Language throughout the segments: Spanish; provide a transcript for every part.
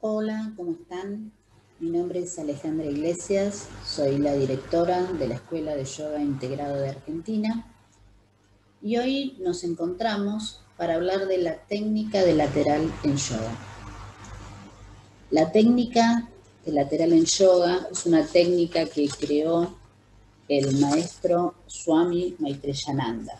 Hola, ¿cómo están? Mi nombre es Alejandra Iglesias, soy la directora de la Escuela de Yoga Integrado de Argentina y hoy nos encontramos para hablar de la técnica de lateral en yoga. La técnica de lateral en yoga es una técnica que creó el maestro Swami Maitreyananda.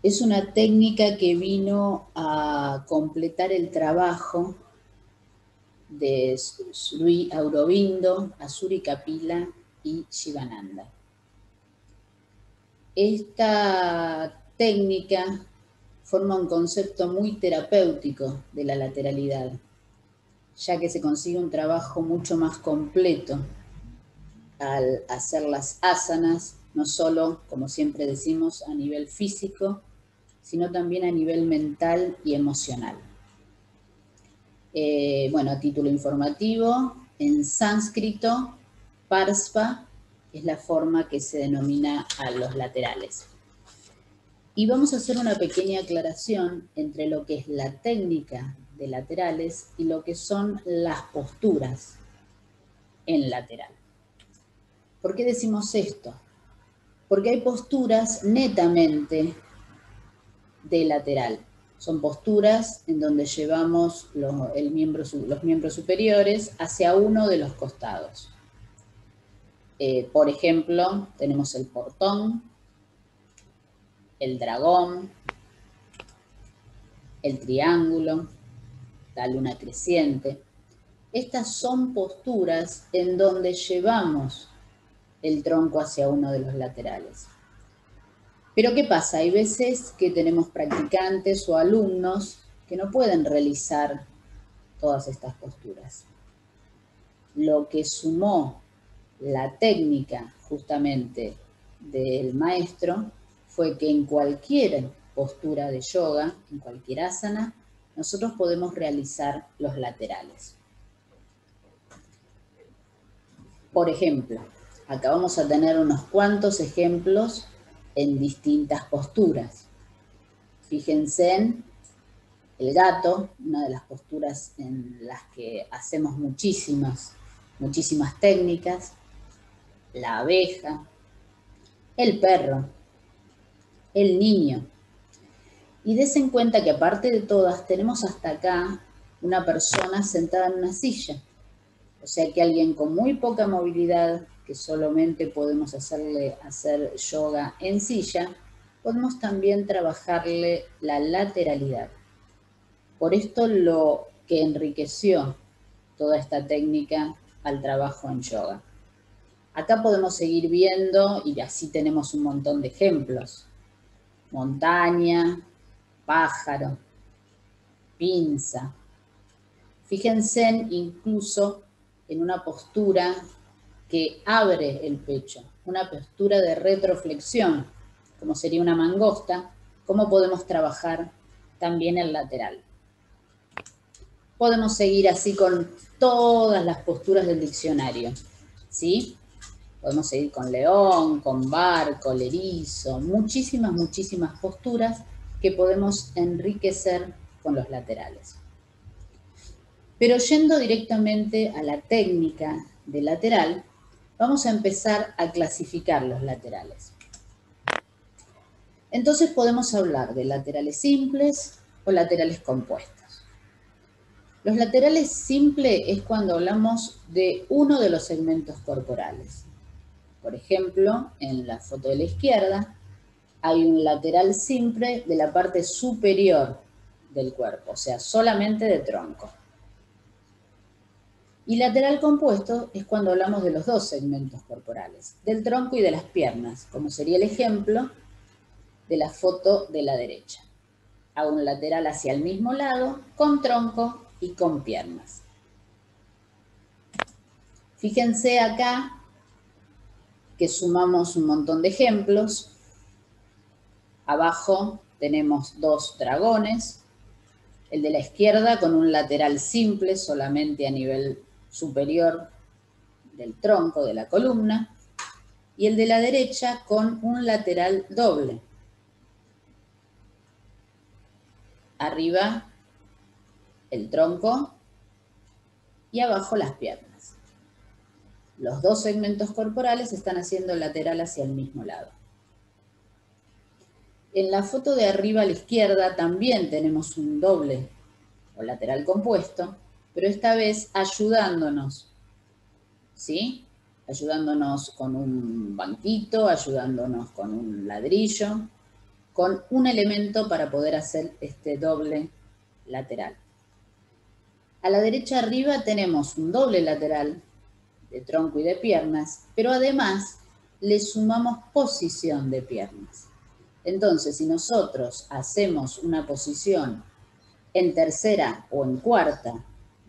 Es una técnica que vino a completar el trabajo de Sri Aurobindo, Asuri Kapila y Shivananda. Esta técnica forma un concepto muy terapéutico de la lateralidad, ya que se consigue un trabajo mucho más completo al hacer las asanas, no solo, como siempre decimos, a nivel físico, sino también a nivel mental y emocional. Bueno, a título informativo, en sánscrito, parsva es la forma que se denomina a los laterales. Y vamos a hacer una pequeña aclaración entre lo que es la técnica de laterales y lo que son las posturas en lateral. ¿Por qué decimos esto? Porque hay posturas netamente de lateral. Son posturas en donde llevamos los miembros superiores hacia uno de los costados. Por ejemplo, tenemos el portón, el dragón, el triángulo, la luna creciente. Estas son posturas en donde llevamos el tronco hacia uno de los laterales. Pero ¿qué pasa? Hay veces que tenemos practicantes o alumnos que no pueden realizar todas estas posturas. Lo que sumó la técnica justamente del maestro fue que en cualquier postura de yoga, en cualquier asana, nosotros podemos realizar los laterales. Por ejemplo, acá vamos a tener unos cuantos ejemplos en distintas posturas. Fíjense en el gato, una de las posturas en las que hacemos muchísimas técnicas, la abeja, el perro, el niño. Y dense en cuenta que aparte de todas, tenemos hasta acá una persona sentada en una silla. O sea que alguien con muy poca movilidad, que solamente podemos hacer yoga en silla, podemos también trabajarle la lateralidad. Por esto lo que enriqueció toda esta técnica al trabajo en yoga. Acá podemos seguir viendo y así tenemos un montón de ejemplos. Montaña, pájaro, pinza. Fíjense incluso en una postura que abre el pecho, una postura de retroflexión, como sería una mangosta, cómo podemos trabajar también el lateral. Podemos seguir así con todas las posturas del diccionario, ¿sí? Podemos seguir con león, con barco, el erizo, muchísimas posturas que podemos enriquecer con los laterales. Pero yendo directamente a la técnica de lateral, vamos a empezar a clasificar los laterales. Entonces podemos hablar de laterales simples o laterales compuestos. Los laterales simples es cuando hablamos de uno de los segmentos corporales. Por ejemplo, en la foto de la izquierda hay un lateral simple de la parte superior del cuerpo, o sea, solamente de tronco. Y lateral compuesto es cuando hablamos de los dos segmentos corporales, del tronco y de las piernas, como sería el ejemplo de la foto de la derecha. Hago un lateral hacia el mismo lado, con tronco y con piernas. Fíjense acá que sumamos un montón de ejemplos. Abajo tenemos dos dragones, el de la izquierda con un lateral simple solamente a nivel superior del tronco de la columna, y el de la derecha con un lateral doble. Arriba el tronco y abajo las piernas. Los dos segmentos corporales están haciendo lateral hacia el mismo lado. En la foto de arriba a la izquierda también tenemos un doble o lateral compuesto, pero esta vez ayudándonos, ¿sí? Ayudándonos con un banquito, ayudándonos con un ladrillo, con un elemento para poder hacer este doble lateral. A la derecha arriba tenemos un doble lateral de tronco y de piernas, pero además le sumamos posición de piernas. Entonces, si nosotros hacemos una posición en tercera o en cuarta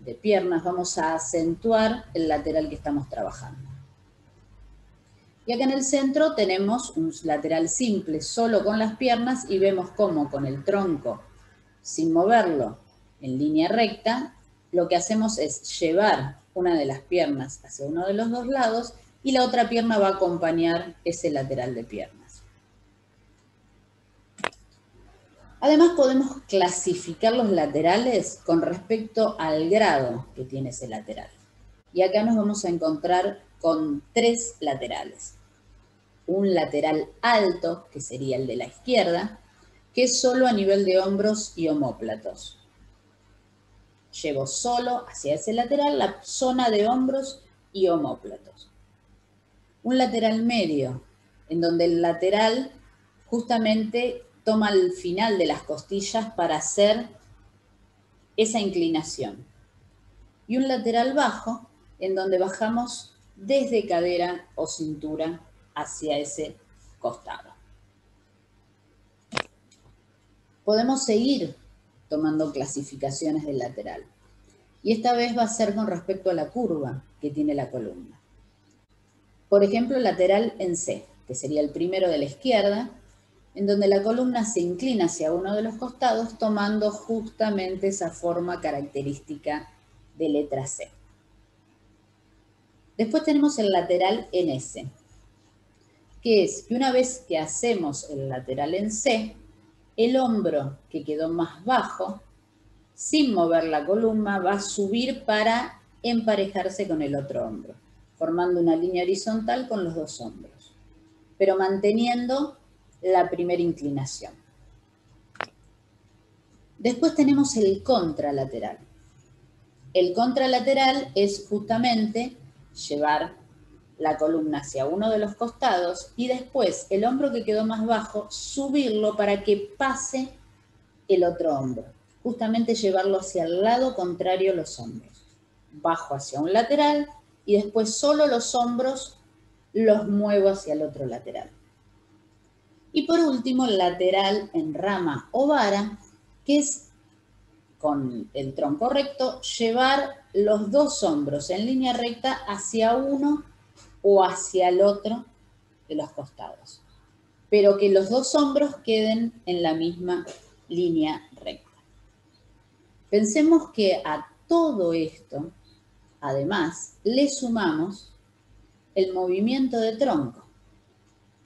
de piernas, vamos a acentuar el lateral que estamos trabajando. Y acá en el centro tenemos un lateral simple, solo con las piernas, y vemos cómo con el tronco, sin moverlo en línea recta, lo que hacemos es llevar una de las piernas hacia uno de los dos lados y la otra pierna va a acompañar ese lateral de piernas. Además podemos clasificar los laterales con respecto al grado que tiene ese lateral. Y acá nos vamos a encontrar con 3 laterales. Un lateral alto, que sería el de la izquierda, que es solo a nivel de hombros y omóplatos. Llevo solo hacia ese lateral la zona de hombros y omóplatos. Un lateral medio, en donde el lateral justamente toma el final de las costillas para hacer esa inclinación. Y un lateral bajo, en donde bajamos desde cadera o cintura hacia ese costado. Podemos seguir tomando clasificaciones del lateral. Y esta vez va a ser con respecto a la curva que tiene la columna. Por ejemplo, lateral en C, que sería el primero de la izquierda, en donde la columna se inclina hacia uno de los costados, tomando justamente esa forma característica de letra C. Después tenemos el lateral en S, que es que una vez que hacemos el lateral en C, el hombro que quedó más bajo, sin mover la columna, va a subir para emparejarse con el otro hombro, formando una línea horizontal con los dos hombros, pero manteniendo la primera inclinación. Después tenemos el contralateral. El contralateral es justamente llevar la columna hacia uno de los costados y después el hombro que quedó más bajo, subirlo para que pase el otro hombro. Justamente llevarlo hacia el lado contrario los hombros. Bajo hacia un lateral y después solo los hombros los muevo hacia el otro lateral. Y por último, el lateral en rama o vara, que es con el tronco recto, llevar los dos hombros en línea recta hacia uno o hacia el otro de los costados, pero que los dos hombros queden en la misma línea recta. Pensemos que a todo esto, además, le sumamos el movimiento de tronco,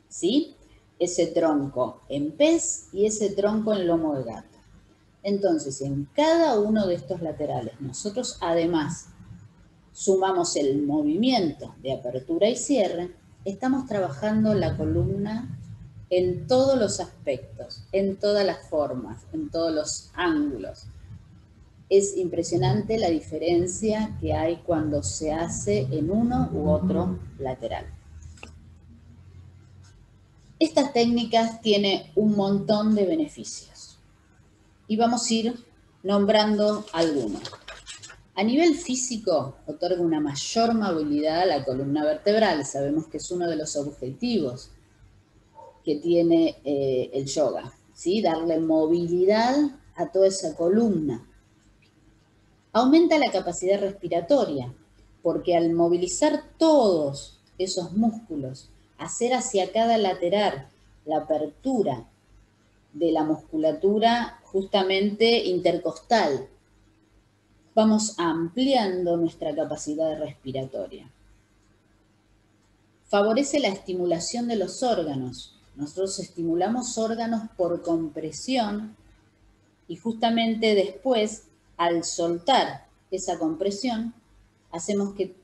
¿sí? Ese tronco en pez y ese tronco en lomo de gato. Entonces, en cada uno de estos laterales, nosotros además sumamos el movimiento de apertura y cierre, estamos trabajando la columna en todos los aspectos, en todas las formas, en todos los ángulos. Es impresionante la diferencia que hay cuando se hace en uno u otro lateral. Estas técnicas tienen un montón de beneficios y vamos a ir nombrando algunos. A nivel físico, otorga una mayor movilidad a la columna vertebral. Sabemos que es uno de los objetivos que tiene el yoga, ¿sí? Darle movilidad a toda esa columna. Aumenta la capacidad respiratoria, porque al movilizar todos esos músculos, hacer hacia cada lateral la apertura de la musculatura justamente intercostal, vamos ampliando nuestra capacidad respiratoria. Favorece la estimulación de los órganos. Nosotros estimulamos órganos por compresión y justamente después, al soltar esa compresión, hacemos que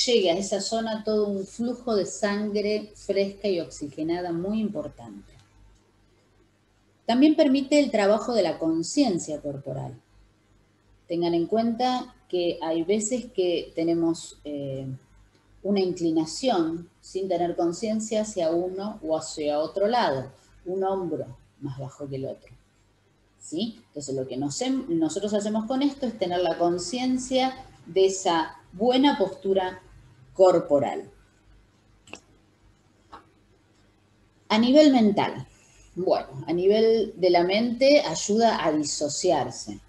llegue a esa zona todo un flujo de sangre fresca y oxigenada muy importante. También permite el trabajo de la conciencia corporal. Tengan en cuenta que hay veces que tenemos una inclinación sin tener conciencia hacia uno o hacia otro lado, un hombro más bajo que el otro. ¿Sí? Entonces lo que nosotros hacemos con esto es tener la conciencia de esa buena postura corporal. A nivel mental, bueno, a nivel de la mente ayuda a disociarse,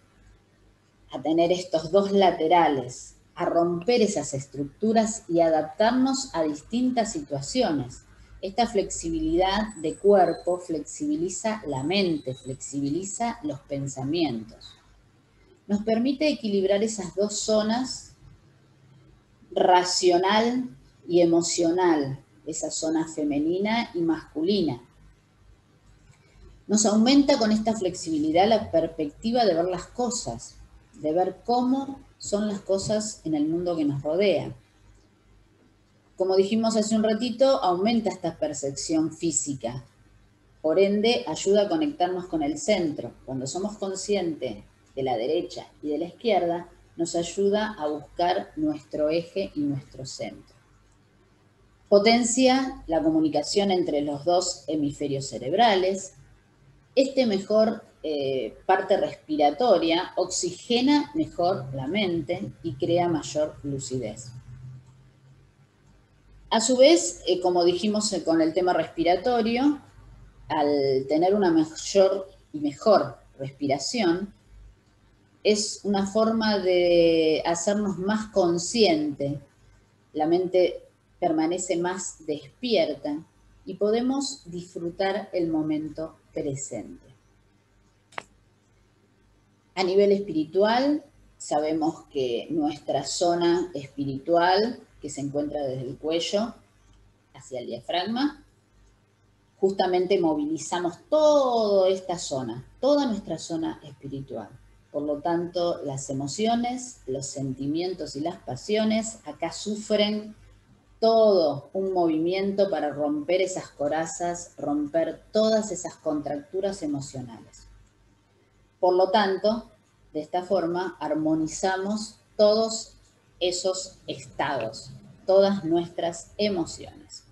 a tener estos dos laterales, a romper esas estructuras y adaptarnos a distintas situaciones. Esta flexibilidad de cuerpo flexibiliza la mente, flexibiliza los pensamientos. Nos permite equilibrar esas dos zonas, racional y emocional, esa zona femenina y masculina. Nos aumenta con esta flexibilidad la perspectiva de ver las cosas, de ver cómo son las cosas en el mundo que nos rodea. Como dijimos hace un ratito, aumenta esta percepción física. Por ende, ayuda a conectarnos con el centro. Cuando somos conscientes de la derecha y de la izquierda, nos ayuda a buscar nuestro eje y nuestro centro. Potencia la comunicación entre los dos hemisferios cerebrales. Este mejor parte respiratoria oxigena mejor la mente y crea mayor lucidez. A su vez, como dijimos con el tema respiratorio, al tener una mayor y mejor respiración, es una forma de hacernos más conscientes. La mente permanece más despierta y podemos disfrutar el momento presente. A nivel espiritual, sabemos que nuestra zona espiritual, que se encuentra desde el cuello hacia el diafragma, justamente movilizamos toda esta zona, toda nuestra zona espiritual. Por lo tanto, las emociones, los sentimientos y las pasiones acá sufren todo un movimiento para romper esas corazas, romper todas esas contracturas emocionales. Por lo tanto, de esta forma armonizamos todos esos estados, todas nuestras emociones.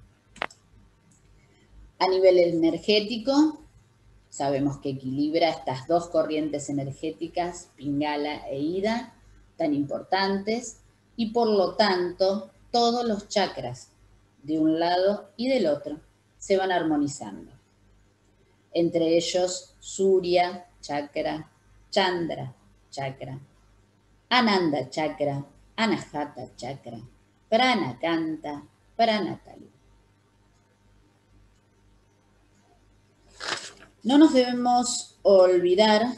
A nivel energético, sabemos que equilibra estas dos corrientes energéticas, Pingala e Ida, tan importantes, y por lo tanto, todos los chakras de un lado y del otro se van armonizando. Entre ellos, Surya chakra, Chandra chakra, Ananda chakra, Anahata chakra, Pranakanta, Pranatali. No nos debemos olvidar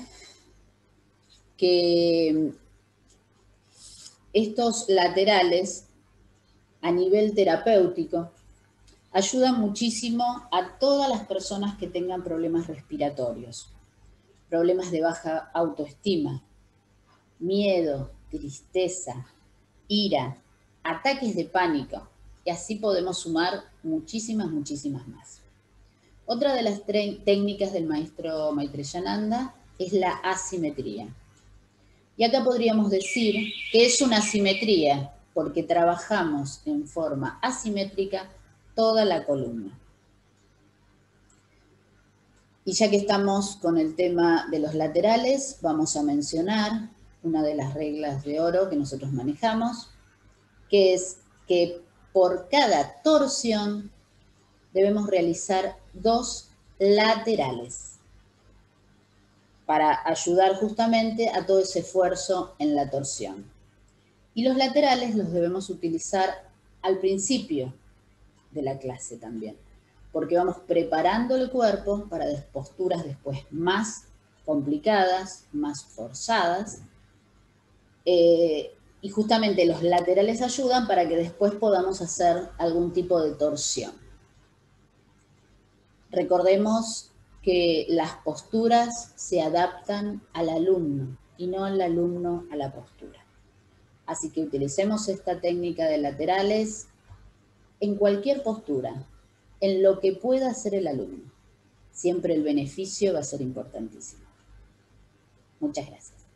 que estos laterales a nivel terapéutico ayudan muchísimo a todas las personas que tengan problemas respiratorios, problemas de baja autoestima, miedo, tristeza, ira, ataques de pánico, y así podemos sumar muchísimas más. Otra de las técnicas del maestro Maitreyananda es la asimetría. Y acá podríamos decir que es una asimetría porque trabajamos en forma asimétrica toda la columna. Y ya que estamos con el tema de los laterales, vamos a mencionar una de las reglas de oro que nosotros manejamos, que es que por cada torsión debemos realizar 2 laterales para ayudar justamente a todo ese esfuerzo en la torsión. Y los laterales los debemos utilizar al principio de la clase también, porque vamos preparando el cuerpo para posturas después más complicadas, más forzadas, y justamente los laterales ayudan para que después podamos hacer algún tipo de torsión. Recordemos que las posturas se adaptan al alumno y no al alumno a la postura. Así que utilicemos esta técnica de laterales en cualquier postura, en lo que pueda hacer el alumno. Siempre el beneficio va a ser importantísimo. Muchas gracias.